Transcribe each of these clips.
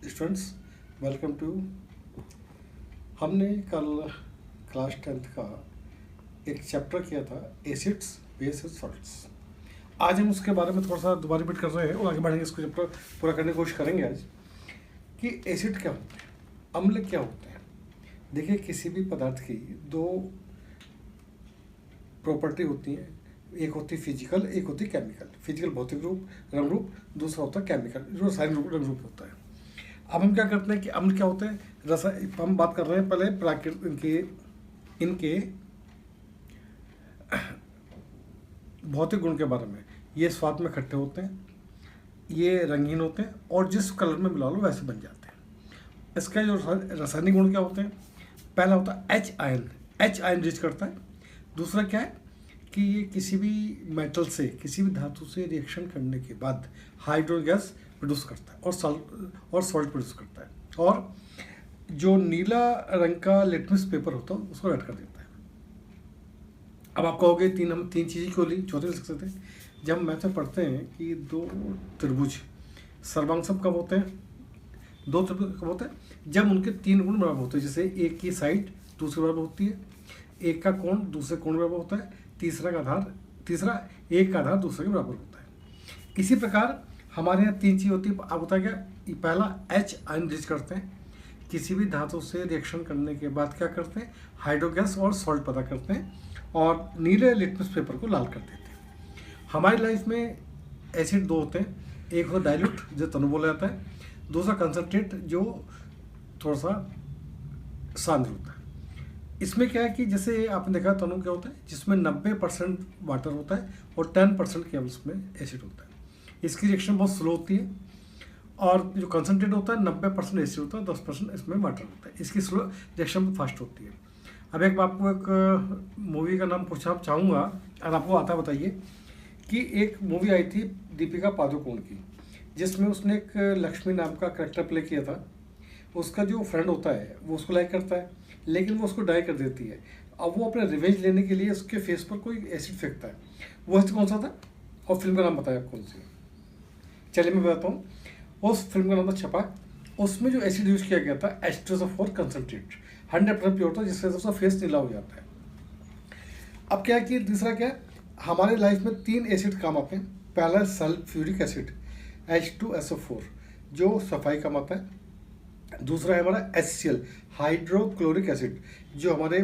Students, welcome to. हमने कल class 10th का एक चैप्टर किया था एसिड्स बेसिस सॉल्ट्स। आज हम उसके बारे में थोड़ा सा दोबारा रिपीट कर रहे हैं और आगे बढ़ेंगे। इसको चैप्टर पूरा करने की कोशिश करेंगे आज कि एसिड क्या होते हैं, अम्ल क्या होते हैं। देखिए, किसी भी पदार्थ की दो प्रॉपर्टी होती है, एक होती है फिजिकल, एक होती है केमिकल। फिजिकल भौतिक रूप, रंग रूप, दूसरा होता है केमिकल जो रासायनिक रूप, रंग रूप होता है। अब हम क्या करते हैं कि अम्ल क्या होते हैं, हम बात कर रहे हैं पहले प्राकृतिक इनके भौतिक गुण के बारे में। ये स्वाद में खट्टे होते हैं, ये रंगीन होते हैं और जिस कलर में मिला लो वैसे बन जाते हैं। इसका जो रासायनिक गुण क्या होते हैं, पहला होता है H ion. H ion rich करता है। दूसरा क्या है कि ये किसी भी मेटल से, किसी भी धातु से रिएक्शन करने के बाद हाइड्रोजन गैस प्रोड्यूस करता है और सॉल्ट प्रोड्यूस करता है। और जो नीला रंग का लिटमस पेपर होता है उसको रेड कर देता है। अब आप कहोगे हम तीन चीज़ें क्यों ली, चौथे लिख सकते थे। जब मैथ में पढ़ते हैं कि दो त्रिभुज सर्वांग कब होते हैं, दो त्रिभुज कब होते हैं जब उनके तीन गुण बराबर होते हैं। जैसे एक की साइड दूसरे बराबर होती है, एक का कोण दूसरे कोण बराबर होता है, तीसरा एक का आधार दूसरे के बराबर होता है। इसी प्रकार हमारे यहाँ तीन चीज़ होती है। अब होता है क्या, पहला एच आयन रिच करते हैं, किसी भी धातु से रिएक्शन करने के बाद क्या करते हैं, हाइड्रोगैस और सॉल्ट पैदा करते हैं और नीले लिटमस पेपर को लाल कर देते हैं। हमारी लाइफ में एसिड दो होते हैं, एक होता है डाइल्यूट जो तनु बोला जाता है, दूसरा कंसनट्रेट जो थोड़ा सा सांद्र होता है। इसमें क्या है कि जैसे आपने देखा तनु क्या होता है जिसमें 90% वाटर होता है और 10% केवल उसमें एसिड होता है। इसकी रिएक्शन बहुत स्लो होती है। और जो कंसनट्रेट होता है 90% एसिड होता है, 10% इसमें वाटर होता है। इसकी स्लो रिएक्शन फास्ट होती है। अब आपको एक मूवी का नाम पूछना चाहूँगा, अगर आपको आता बताइए। कि एक मूवी आई थी दीपिका पादुकोण की, जिसमें उसने एक लक्ष्मी नाम का करेक्टर प्ले किया था। उसका जो फ्रेंड होता है वो उसको लाइक करता है, लेकिन वो उसको डाई कर देती है। अब वो अपने रिवेंज लेने के लिए उसके फेस पर कोई एसिड फेंकता है। वो एसिड कौन सा था और फिल्म का नाम बताया कौन सी? चलिए मैं बताता हूँ। उस फिल्म का नाम था छपाक। उसमें जो एसिड यूज किया गया था H2SO4 कंसनट्रेट, 100% प्योर था, जिससे उसका फेस नीला हो जाता है। अब क्या है कि दूसरा क्या है, हमारे लाइफ में तीन एसिड काम आते हैं। पहला सल्फ्यूरिक एसिड H2SO4 जो सफाई काम आता है। दूसरा है हमारा HCl हाइड्रोक्लोरिक एसिड जो हमारे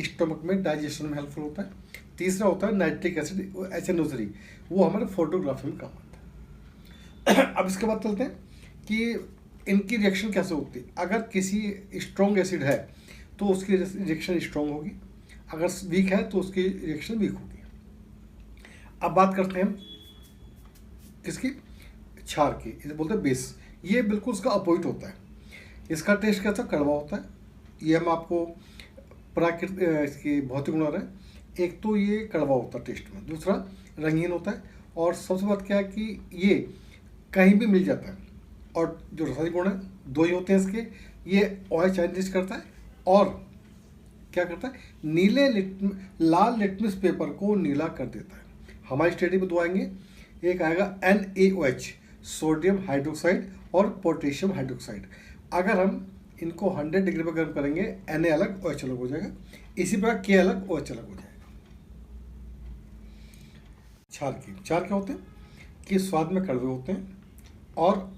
स्टमक में डाइजेशन में हेल्पफुल होता है। तीसरा होता है नाइट्रिक एसिड HNO3, वो हमारे फोटोग्राफी में काम आता है। अब इसके बाद चलते हैं कि इनकी रिएक्शन कैसे होती है। अगर किसी स्ट्रॉन्ग एसिड है तो उसकी रिएक्शन स्ट्रॉन्ग होगी, अगर वीक है तो उसकी रिएक्शन वीक होगी। अब बात करते हैं किसकी, क्षार की। इसे बोलते हैं बेस। ये बिल्कुल उसका अपोजिट होता है। इसका टेस्ट कैसा, कड़वा होता है। ये हम आपको प्राकृतिक इसकी भौतिक गुण आ रहे हैं। एक तो ये कड़वा होता है टेस्ट में, दूसरा रंगीन होता है, और सबसे बात क्या है कि ये कहीं भी मिल जाता है। और जो रासायनिक गुण है दो ही होते हैं इसके। ये OH आयन रिच करता है और क्या करता है, लाल लिटमस पेपर को नीला कर देता है। हमारी स्टडी में दो आएंगे, एक आएगा NaOH सोडियम हाइड्रोक्साइड और पोटेशियम हाइड्रोक्साइड। अगर हम इनको 100 डिग्री पर गर्म करेंगे Na अलग OH अलग हो जाएगा। इसी प्रकार K अलग OH अलग हो जाएगा। क्षार क्या होते हैं कि स्वाद में कड़वे होते हैं और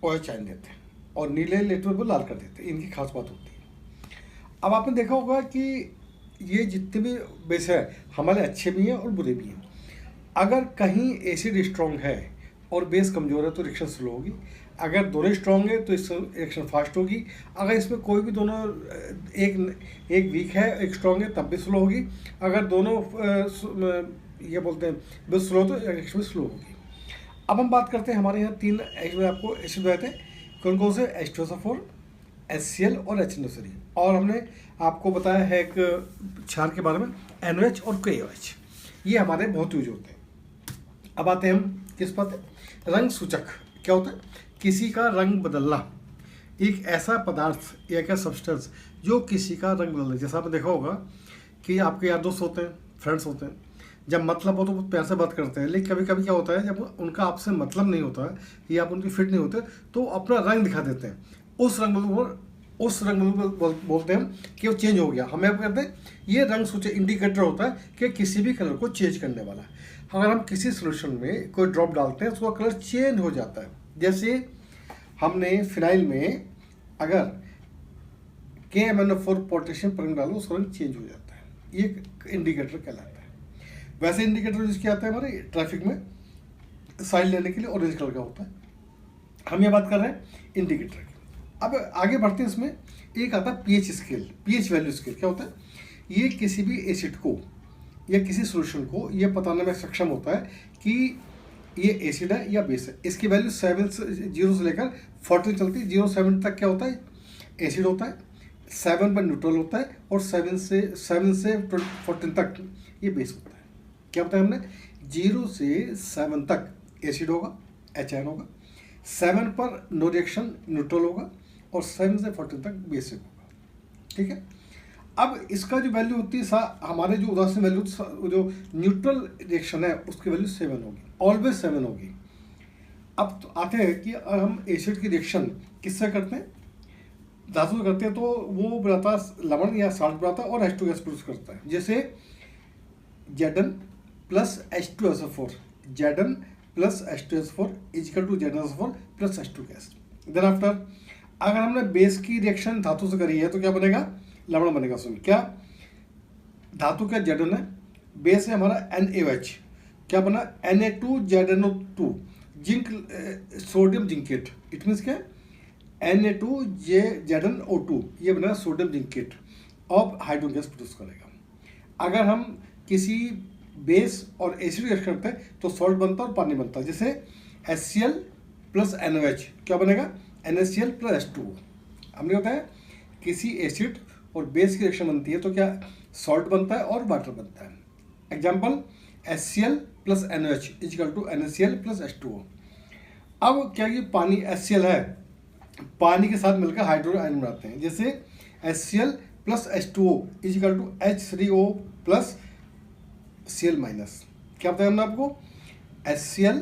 OH आयन देते हैं और नीले लिटमस को लाल कर देते हैं। इनकी खास बात होती है। अब आपने देखा होगा कि ये जितने भी बेस है हमारे अच्छे भी हैं और बुरे भी हैं। अगर कहीं एसिड स्ट्रॉन्ग है और बेस कमज़ोर है तो रिएक्शन स्लो होगी। अगर दोनों स्ट्रॉन्ग है तो इससे रिएक्शन फास्ट होगी। अगर इसमें कोई भी दोनों एक वीक है एक स्ट्रॉन्ग है तब भी स्लो होगी। अगर दोनों ये बोलते हैं बेस स्लो तो रिएक्शन स्लो होगी। अब हम बात करते हैं, हमारे यहाँ तीन आपको एसिड बताए थे, कौन से, H2SO4 HCl और HNO3। और हमने आपको बताया है एक क्षार के बारे में NOH और KOH। ये हमारे बहुत यूज होते हैं। अब आते हैं हम किस बात, रंग सूचक क्या होता है, किसी का रंग बदलना। एक ऐसा पदार्थ या क्या सब्सटेंस जो किसी का रंग बदल दे। जैसा आपने देखा होगा कि आपके यार दोस्त होते हैं, फ्रेंड्स होते हैं, जब मतलब हो तो वो प्यार से बात करते हैं, लेकिन कभी कभी क्या होता है जब उनका आपसे मतलब नहीं होता है या आप उनकी फिट नहीं होते तो अपना रंग दिखा देते हैं। उस रंग में बोलते हैं कि वो चेंज हो गया। हमें आप कहते हैं ये रंग सूचक इंडिकेटर होता है कि किसी भी कलर को चेंज करने वाला है। अगर हम किसी सोल्यूशन में कोई ड्रॉप डालते हैं तो उसका कलर चेंज हो जाता है। जैसे हमने फिनाइल में अगर KMnO4 पोटेशियम परमाणु डालो उसका रंग चेंज हो जाता है, ये इंडिकेटर कहलाता है। वैसे इंडिकेटर यूज किया जाता है हमारे ट्रैफिक में साइड लेने के लिए, ऑरेंज कलर का होता है। हम ये बात कर रहे हैं इंडिकेटर की। अब आगे बढ़ते हैं, इसमें एक आता है pH scale, pH value scale. क्या होता है? ये किसी भी एसिड को या किसी सोल्यूशन को ये बताने में सक्षम होता है कि ये एसिड है या बेस है। इसकी वैल्यू 0 से लेकर 14 चलती है। 0 से 7 तक क्या होता है? एसिड होता है। 7 पर न्यूट्रल होता है और 7 से 14 तक ये बेस होता है। क्या बताया हमने? 0 से 7 तक एसिड होगा, HN होगा। 7 पर नो रिएक्शन, न्यूट्रल होगा और 7 से 14 तक बेसिक होगा। ठीक है। अब इसका जो वैल्यू होती है हमारे जो उदासीन वैल्यू जो न्यूट्रल रिएक्शन है उसकी वैल्यू 7 होगी, ऑलवेज 7 होगी। अब तो आते हैं कि अगर हम एसिड की रिएक्शन किससे करते हैं, धातु से करते हैं, तो वो बनाता लवण या साल्ट बनाता है और H2 गैस प्रोड्यूस करता है। जैसे Zn plus H2SO4, Zn plus H2SO4 equal to ZnSO4 plus H2 gas. Then after अगर हमने बेस की रिएक्शन धातु से करी है तो क्या बनेगा? लवण बनेगा। सुन, क्या धातु का Zn है, बेस है हमारा NaOH, क्या बना? Na2ZnO2 zinc sodium zincate. It means क्या? Na2ZnO2 ये बना सोडियम जिंकेट और हाइड्रोजन गैस प्रोड्यूस करेगा। अगर हम किसी बेस और एसिड रिएक्शन करते हैं तो सॉल्ट बनता है और पानी बनता है। जैसे HCl प्लस NaOH क्या बनेगा? NaCl plus H2O। हमने बताया किसी एसिड और बेस की रिएक्शन बनती है तो क्या सॉल्ट बनता है और वाटर बनता है। Example HCl plus NaOH equal to NaCl plus H2O। अब क्या ये पानी HCl है, पानी के साथ मिलकर हाइड्रोजन आयन बनाते हैं। जैसे HCl plus H2O equal to H3O plus Cl minus. क्या बताया हमने आपको? HCl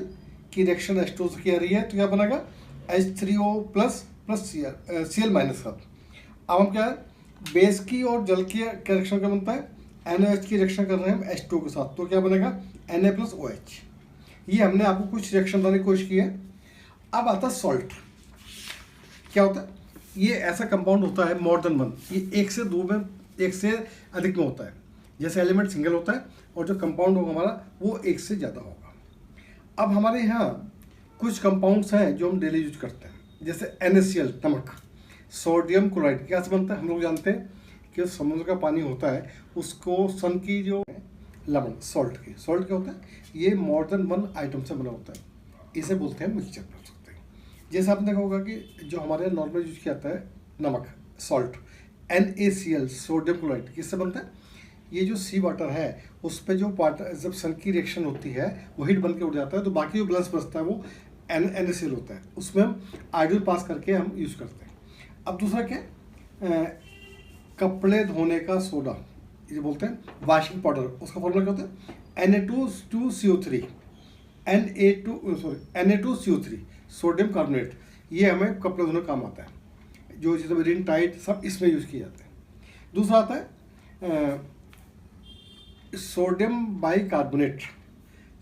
की रिएक्शन H2O से की रही है तो क्या बनेगा? H3O plus plus Cl minus का। अब हम क्या है बेस की और जल की रिएक्शन क्या बनता है? NaOH की रिएक्शन कर रहे हैं हम H2O के साथ तो क्या बनेगा? Na plus OH। ये हमने आपको कुछ रिएक्शन बनाने की कोशिश की है। अब आता है सॉल्ट। क्या होता है? ये ऐसा कंपाउंड होता है मोर देन वन, ये एक से अधिक में होता है। जैसे एलिमेंट सिंगल होता है और जो कंपाउंड होगा हमारा वो एक से ज़्यादा होगा। अब हमारे यहाँ कुछ कंपाउंड्स हैं जो हम डेली यूज करते हैं। जैसे NaCl नमक, सोडियम क्लोराइड क्या से बनता है? हम लोग जानते हैं कि समुद्र का पानी होता है उसको सन की जो लवण सॉल्ट क्या होता है? ये मोर देन वन आइटम से बना होता है, इसे बोलते हैं मिक्सचर कर सकते हैं। जैसे आपने देखा होगा कि जो हमारे नॉर्मल यूज किया जाता है नमक सॉल्ट, NaCl सोडियम क्लोराइड किससे बनता है? ये जो सी वाटर है उस पर जो जब सन की रिएक्शन होती है वो हीट बन के उड़ जाता है तो बाकी जो बैलेंस बचता है वो NaCl होता है, उसमें हम आयोडीन पास करके हम यूज करते हैं। अब दूसरा क्या? कपड़े धोने का सोडा, ये बोलते हैं वॉशिंग पाउडर, उसका फॉर्मूला क्या होता है? Na2CO3 Na2CO3 sodium carbonate. ये हमें कपड़े धोने काम आता है, जो जैसे रिन टाइट सब इसमें यूज किए जाते हैं। दूसरा आता है सोडियम बाइकार्बोनेट,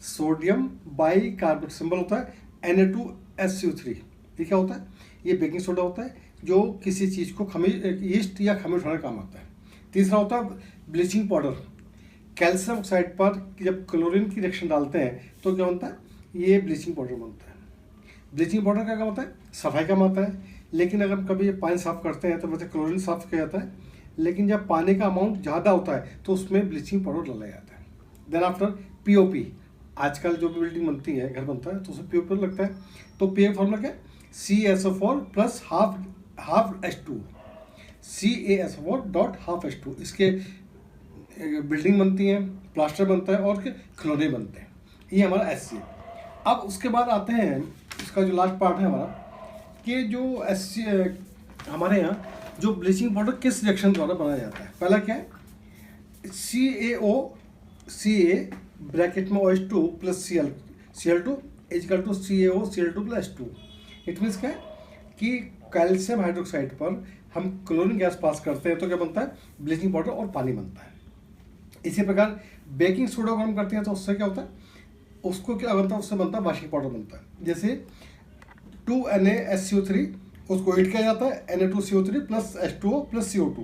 सिंबल होता है Na2SCO3। ये क्या होता है? ये बेकिंग सोडा होता है जो किसी चीज़ को यीस्ट या खमीर उठाने का काम आता है। तीसरा होता है ब्लीचिंग पाउडर, कैल्शियम ऑक्साइड पर जब क्लोरीन की रिएक्शन डालते हैं तो क्या बनता है? ये ब्लीचिंग पाउडर बनता है। ब्लीचिंग पाउडर का काम आता है? सफाई काम आता है। लेकिन अगर कभी पानी साफ़ करते हैं तो वैसे क्लोरीन साफ़ किया जाता है, लेकिन जब पानी का अमाउंट ज़्यादा होता है तो उसमें ब्लीचिंग पाउडर डाला जाता है। देन आफ्टर POP, आजकल जो भी बिल्डिंग बनती है, घर बनता है तो उसमें POP लगता है। तो POP फॉर्मूला क्या? CaSO4 plus half H2, CaSO4 dot half H2। इसके बिल्डिंग बनती है, प्लास्टर बनता है और खिलौने बनते हैं। ये हमारा HCl। अब उसके बाद आते हैं इसका जो लास्ट पार्ट है हमारा कि जो हमारे यहाँ जो ब्लीचिंग पाउडर किस रिएक्शन द्वारा बनाया जाता है। पहला क्या है? CaO ब्रैकेट में OH2 plus Cl2 equal to CaO Cl2 + H2। It means क्या है कि कैल्शियम हाइड्रोक्साइड पर हम क्लोरीन गैस पास करते हैं तो क्या बनता है, ब्लीचिंग पाउडर और पानी बनता है। इसी प्रकार बेकिंग सोडा को हम करते हैं तो उससे क्या होता है, उसको क्या बनता है, उससे बनता है वाशिंग पाउडर बनता है। जैसे 2NaSCO3 उसको हीट किया जाता है Na2CO3 + H2O + CO2।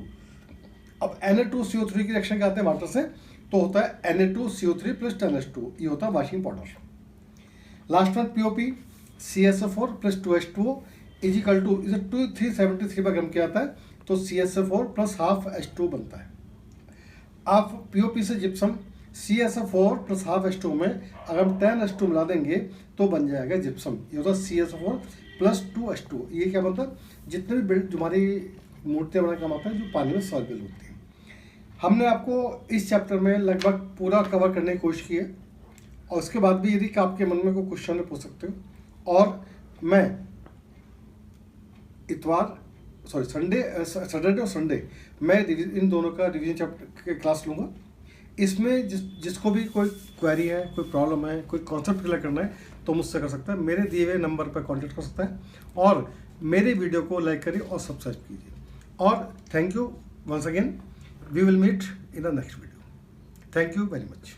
अब Na2CO3 की रिएक्शन क्या आते हैं वाटर से, तो होता है Na2CO3 + 10H2, ये होता है washing powder. Last one POP CSO4 + 2H2O equal to इसे 373 पर गर्म किया जाता है तो CSO4 + ½ H2 बनता है। आप POP से जिप्सम CSO4 + ½ H2 में अगर हम 10H2 मिला देंगे तो बन जाएगा जिप्सम। ये होता है CSO4 + 2H2। ये क्या बनता है, जितने भी बिल्ड जो हमारी मूर्तियाँ बनाने का काम आता है जो पानी में सॉल्युबल होती हैं। हमने आपको इस चैप्टर में लगभग पूरा कवर करने की कोशिश की है, और उसके बाद भी यदि आपके मन में कोई क्वेश्चन है पूछ सकते हो। और मैं सैटरडे और संडे मैं इन दोनों का रिवीजन चैप्टर क्लास लूँगा। इसमें जिसको भी कोई क्वेरी है, कोई प्रॉब्लम है, कोई कॉन्सेप्ट क्लियर करना है तो मुझसे कर सकता है, मेरे दिए हुए नंबर पर कांटेक्ट कर सकता है। और मेरे वीडियो को लाइक करिए और सब्सक्राइब कीजिए। और thank you once again, we will meet in the next video. Thank you very much.